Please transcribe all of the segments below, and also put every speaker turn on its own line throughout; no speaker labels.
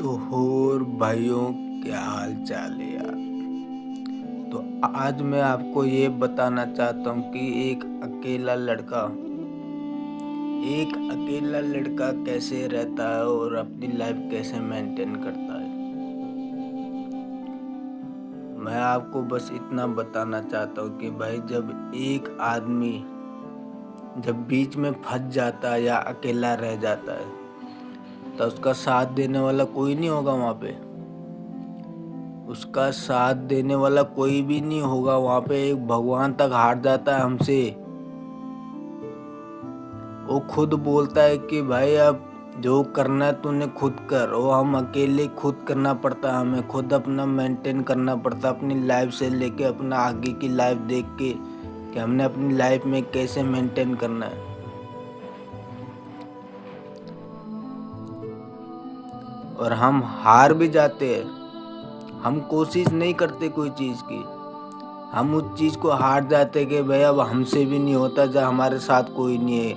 तो और भाइयों, क्या हाल चाल है यार। तो आज मैं आपको ये बताना चाहता हूँ कि एक अकेला लड़का कैसे रहता है और अपनी लाइफ कैसे मेंटेन करता है। मैं आपको बस इतना बताना चाहता हूँ कि भाई, जब एक आदमी जब बीच में फंस जाता है या अकेला रह जाता है तो उसका साथ देने वाला कोई नहीं होगा वहाँ पे। उसका साथ देने वाला कोई भी नहीं होगा वहाँ पे। एक भगवान तक हार जाता है हमसे। वो खुद बोलता है कि भाई, अब जो करना है तूने खुद कर। वो हम अकेले खुद करना पड़ता है, हमें खुद अपना मेंटेन करना पड़ता है, अपनी लाइफ से लेके अपना आगे की लाइफ देख के कि हमने अपनी लाइफ में कैसे मेंटेन करना है। और हम हार भी जाते हैं, हम कोशिश नहीं करते कोई चीज़ की, हम उस चीज़ को हार जाते कि भाई अब हमसे भी नहीं होता, जब हमारे साथ कोई नहीं है।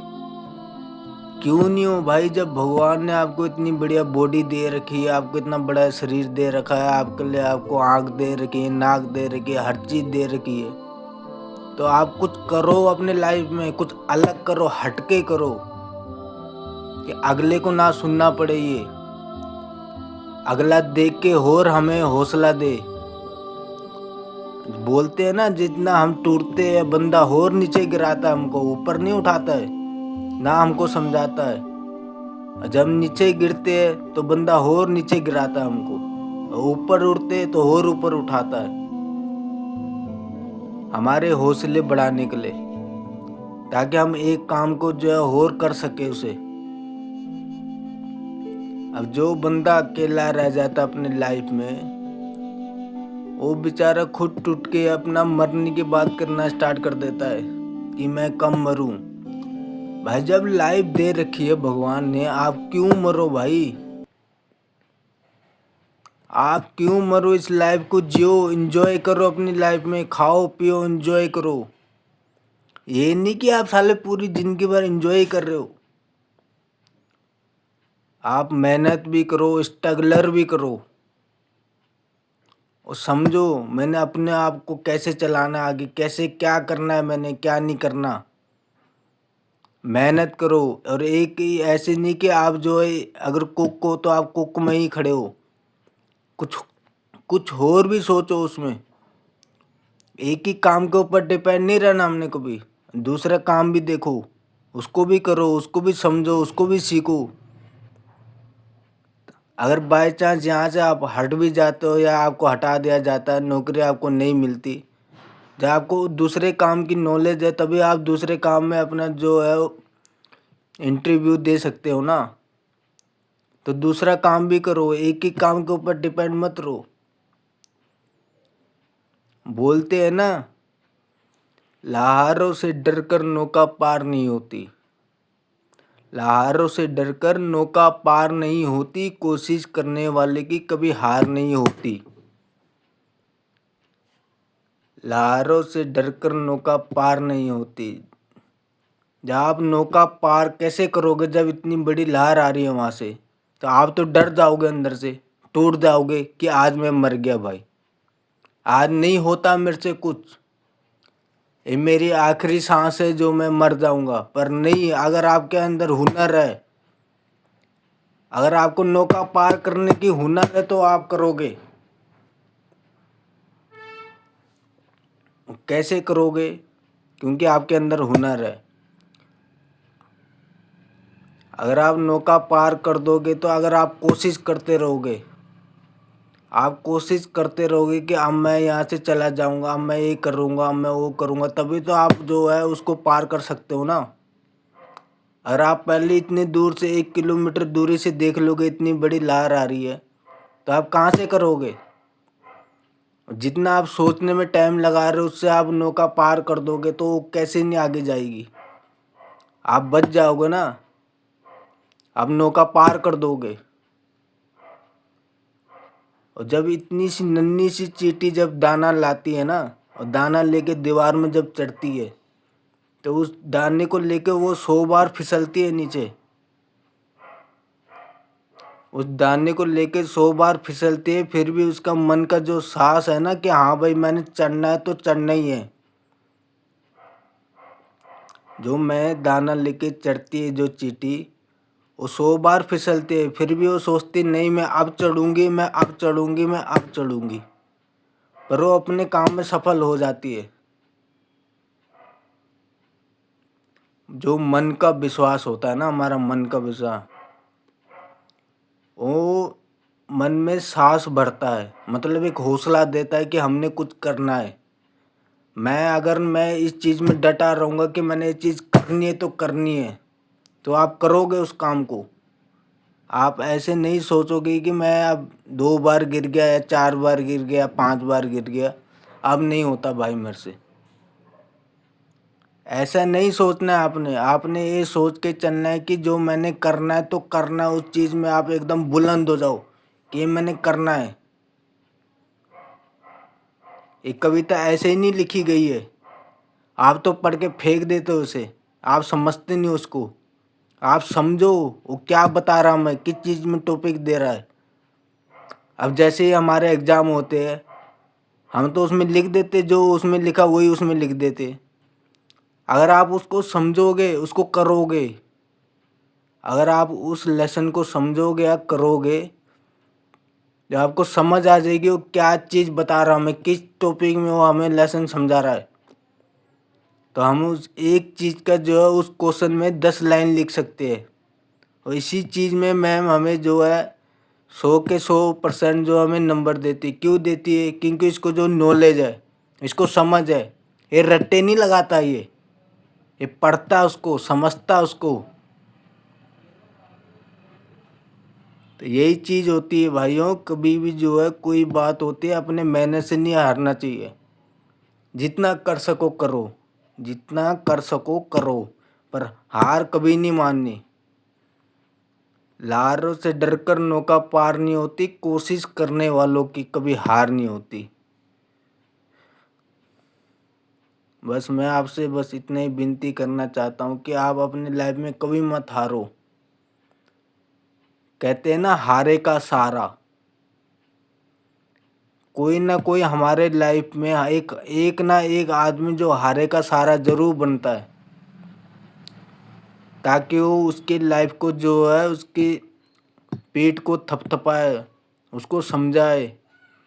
क्यों नहीं हो भाई? जब भगवान ने आपको इतनी बढ़िया बॉडी दे रखी है, आपको इतना बड़ा शरीर दे रखा है, आपके लिए आपको आँख दे रखी है, नाक दे रखी है, हर चीज़ दे रखी है, तो आप कुछ करो अपने लाइफ में, कुछ अलग करो, हटके करो कि अगले को ना सुनना पड़े। ये अगला देख के और हमें हौसला दे। बोलते हैं ना, जितना हम टूटते हैं बंदा और नीचे गिराता है, हमको ऊपर नहीं उठाता है, ना हमको समझाता है। जब नीचे गिरते हैं तो बंदा और नीचे गिराता है हमको, ऊपर उड़ते हैं तो और ऊपर उठाता है, हमारे हौसले बढ़ाने के लिए, ताकि हम एक काम को जो है और कर सके उसे। अब जो बंदा अकेला रह जाता अपने लाइफ में, वो बेचारा खुद टूट के अपना मरने की बात करना स्टार्ट कर देता है कि मैं कब मरूं। भाई, जब लाइफ दे रखी है भगवान ने, आप क्यों मरो भाई? आप क्यों मरो? इस लाइफ को जियो, एंजॉय करो अपनी लाइफ में, खाओ पियो एंजॉय करो। ये नहीं कि आप साले पूरी जिंदगी भर एंजॉय कर रहे हो। आप मेहनत भी करो, स्ट्रगलर भी करो, और समझो मैंने अपने आप को कैसे चलाना है, आगे कैसे क्या करना है, मैंने क्या नहीं करना। मेहनत करो। और एक ही ऐसे नहीं कि आप जो है, अगर कुक हो तो आप कुक में ही खड़े हो, कुछ कुछ और भी सोचो उसमें। एक ही काम के ऊपर डिपेंड नहीं रहना हमने कभी। दूसरा काम भी देखो, उसको भी करो, उसको भी समझो, उसको भी सीखो। अगर बाय चांस यहाँ से आप हट भी जाते हो या आपको हटा दिया जाता है, नौकरी आपको नहीं मिलती, जब आपको दूसरे काम की नॉलेज है तभी आप दूसरे काम में अपना जो है इंटरव्यू दे सकते हो ना। तो दूसरा काम भी करो, एक ही काम के ऊपर डिपेंड मत रहो। बोलते हैं ना, लहारों से डरकर नौका पार नहीं होती। लहारों से डरकर नौका पार नहीं होती, कोशिश करने वाले की कभी हार नहीं होती। लहारों से डरकर नौका पार नहीं होती। जब आप नौका पार कैसे करोगे? जब इतनी बड़ी लहर आ रही है वहां से, तो आप तो डर जाओगे, अंदर से टूट जाओगे कि आज मैं मर गया भाई, आज नहीं होता मेरे से कुछ, ये मेरी आखिरी सांस है जो मैं मर जाऊंगा। पर नहीं, अगर आपके अंदर हुनर है, अगर आपको नौका पार करने की हुनर है तो आप करोगे। कैसे करोगे? क्योंकि आपके अंदर हुनर है। अगर आप नौका पार कर दोगे, तो अगर आप कोशिश करते रहोगे, आप कोशिश करते रहोगे कि अब मैं यहाँ से चला जाऊंगा, अब मैं ये करूँगा, अब मैं वो करूँगा, तभी तो आप जो है उसको पार कर सकते हो ना। अगर आप पहले इतनी दूर से 1 किलोमीटर दूरी से देख लोगे इतनी बड़ी लहर आ रही है, तो आप कहाँ से करोगे? जितना आप सोचने में टाइम लगा रहे हो, उससे आप नौका पार कर दोगे तो वो कैसे नहीं आगे जाएगी? आप बच जाओगे ना, आप नौका पार कर दोगे। और जब इतनी सी नन्ही सी चींटी जब दाना लाती है ना, और दाना लेके दीवार में जब चढ़ती है, तो उस दाने को लेके वो 100 बार फिसलती है नीचे। उस दाने को लेके 100 बार फिसलती है, फिर भी उसका मन का जो साहस है ना कि हाँ भाई मैंने चढ़ना है तो चढ़ना ही है। जो मैं दाना लेके चढ़ती है जो चींटी, वो 100 बार फिसलती है, फिर भी वो सोचती नहीं मैं अब चढ़ूंगी, मैं अब चढ़ूंगी, मैं अब चढ़ूंगी, पर वो अपने काम में सफल हो जाती है। जो मन का विश्वास होता है ना, हमारा मन का विश्वास, वो मन में साहस भरता है, मतलब एक हौसला देता है कि हमने कुछ करना है। अगर मैं इस चीज़ में डटा रहूँगा कि मैंने ये चीज़ करनी है तो करनी है, तो आप करोगे उस काम को। आप ऐसे नहीं सोचोगे कि मैं अब 2 बार गिर गया या 4 बार गिर गया, 5 बार गिर गया, अब नहीं होता भाई मेरे से। ऐसा नहीं सोचना है आपने। आपने ये सोच के चलना है कि जो मैंने करना है तो करना है, उस चीज़ में आप एकदम बुलंद हो जाओ कि ये मैंने करना है। एक कविता ऐसे ही नहीं लिखी गई है, आप तो पढ़ के फेंक देते हो उसे, आप समझते नहीं उसको। आप समझो वो क्या बता रहा हूँ मैं, किस चीज़ में टॉपिक दे रहा है। अब जैसे ही हमारे एग्ज़ाम होते हैं, हम तो उसमें लिख देते, जो उसमें लिखा वही उसमें लिख देते। अगर आप उसको समझोगे, उसको करोगे, अगर आप उस लेसन को समझोगे या करोगे, जब आपको समझ आ जाएगी वो क्या चीज़ बता रहा हूँ मैं, किस टॉपिक में वो हमें लेसन समझा रहा है, तो हम उस एक चीज़ का जो है उस क्वेश्चन में 10 लाइन लिख सकते हैं। और इसी चीज़ में मैम हमें जो है 100 के 100% जो हमें नंबर देती है। क्यों देती है? क्योंकि इसको जो नॉलेज है, इसको समझ है। ये रट्टे नहीं लगाता, ये पढ़ता उसको, समझता उसको। तो यही चीज़ होती है भाइयों, कभी भी जो है कोई बात होती है अपने मेहनत से नहीं हारना चाहिए। जितना कर सको करो, जितना कर सको करो, पर हार कभी नहीं माननी। लारों से डरकर नौका पार नहीं होती, कोशिश करने वालों की कभी हार नहीं होती। बस मैं आपसे बस इतना ही विनती करना चाहता हूँ कि आप अपनी लाइफ में कभी मत हारो। कहते हैं ना हारे का सहारा, कोई ना कोई हमारे लाइफ में एक एक ना एक आदमी जो हारे का सहारा जरूर बनता है, ताकि वो उसकी लाइफ को जो है उसकी पीठ को थपथपाए, उसको समझाए,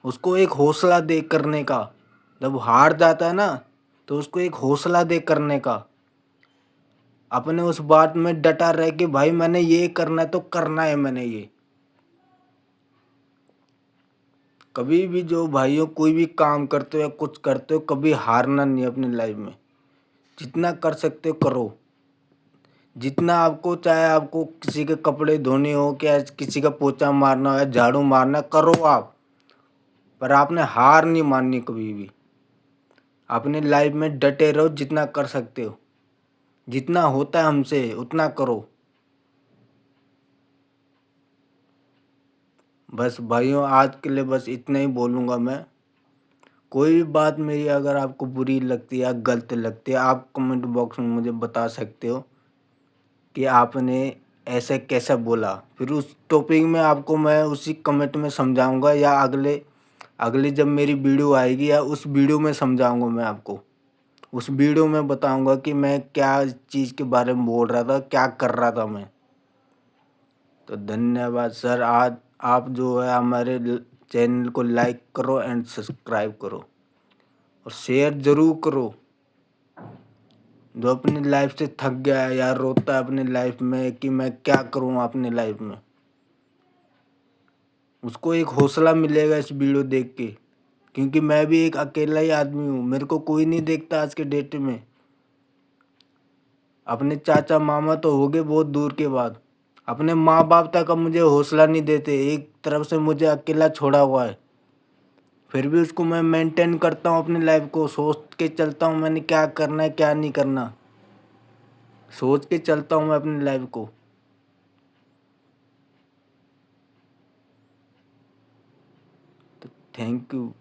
उसको एक हौसला दे करने का। जब वो हार जाता है ना, तो उसको एक हौसला दे करने का, अपने उस बात में डटा रह के भाई मैंने ये करना है तो करना है मैंने ये। कभी भी जो भाइयों कोई भी काम करते हो या कुछ करते हो, कभी हारना नहीं अपनी लाइफ में। जितना कर सकते हो करो, जितना आपको, चाहे आपको किसी के कपड़े धोने हो, क्या किसी का पोछा मारना हो या झाड़ू मारना, करो आप, पर आपने हार नहीं माननी कभी भी। अपनी लाइफ में डटे रहो, जितना कर सकते हो, जितना होता है हमसे उतना करो। बस भाइयों आज के लिए बस इतना ही बोलूँगा मैं। कोई भी बात मेरी अगर आपको बुरी लगती है या गलत लगती है, आप कमेंट बॉक्स में मुझे बता सकते हो कि आपने ऐसे कैसा बोला। फिर उस टॉपिक में आपको मैं उसी कमेंट में समझाऊंगा, या अगले अगली जब मेरी वीडियो आएगी या उस वीडियो में समझाऊंगा मैं आपको। उस वीडियो में बताऊंगा कि मैं क्या चीज़ के बारे में बोल रहा था, क्या कर रहा था मैं। तो धन्यवाद सर। आज आप जो है हमारे चैनल को लाइक करो एंड सब्सक्राइब करो और शेयर ज़रूर करो। जो अपनी लाइफ से थक गया है या रोता है अपनी लाइफ में कि मैं क्या करूँ अपनी लाइफ में, उसको एक हौसला मिलेगा इस वीडियो देख के। क्योंकि मैं भी एक अकेला ही आदमी हूँ, मेरे को कोई नहीं देखता आज के डेट में। अपने चाचा मामा तो हो गए बहुत दूर के बाद, अपने माँ बाप तक अब मुझे हौसला नहीं देते। एक तरफ से मुझे अकेला छोड़ा हुआ है, फिर भी उसको मैं मेंटेन करता हूँ। अपनी लाइफ को सोच के चलता हूँ मैंने क्या करना है क्या नहीं करना, सोच के चलता हूँ मैं अपनी लाइफ को। तो थैंक यू।